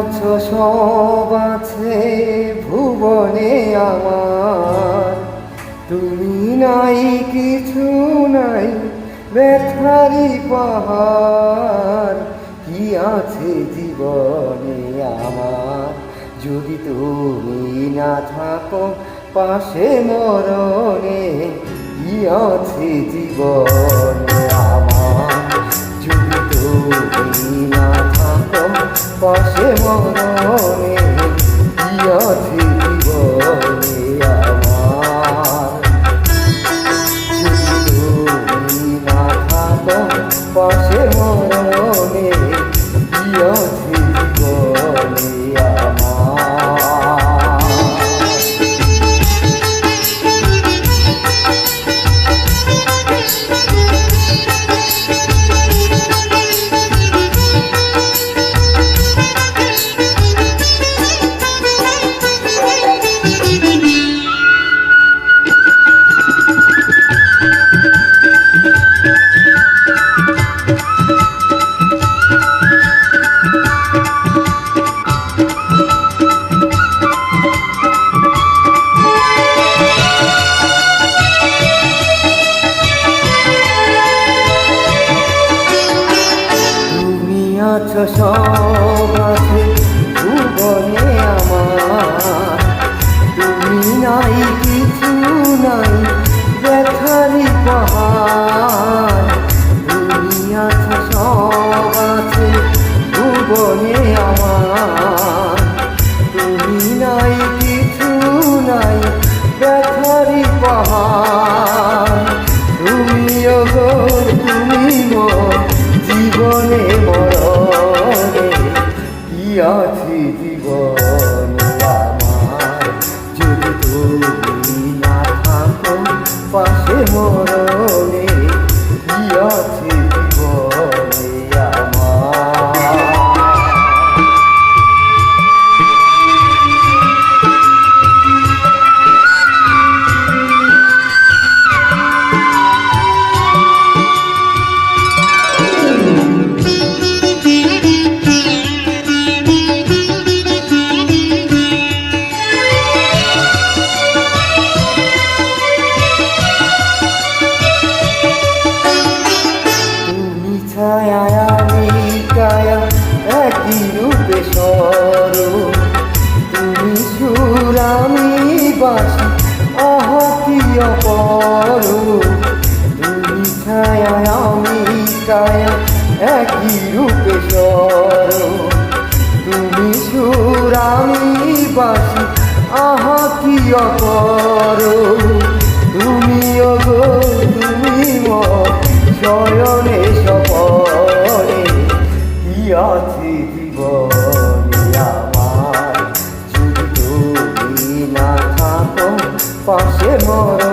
আছো সব আছে ভুবনে আমার, তুমি নাই কিছু নাই ব্যথারি পাহাড়। কি আছে জীবনে আমার যদি তুমি না থাকো পাশে মরণে? কি আছে জীবনে আমার যদি তুমি না থাকো পাশে মরণে? কি আছে জীবনে আমার যদি তুমি না থাকো পাশে মরণে? কি আছে জীবনে আমার? আছো সব আছে ভুবনে আমার, তুমি নাই কিছু নাই ব্যথারি পাহাড়। তুমি আছো সব আছে ভুবনে আমার, তুমি নাই কিছু নাই ব্যথারি পাহাড়। তুমিও গো তুমি মোর জীবনে মরণে। কি আছে জীবনে আমার যদি তুমি না থাকো পাশে মরণে? কি আছে জীবনে আমার? আমি কায়া একই রূপে স্বরূপ, তুমি সুর আমি বাঁশি আহা কি অপরূপ। তুমি ছায়া আমি কায়া একই রূপে স্বরূপ, তুমি সুর আমি বাঁশি আহা কি অপরূপ। তুমিও গো তুমি মোর শয়নে সপনে। কি আছে জীবনে আমার যদি তুমি না থাকো পাশে মরণে?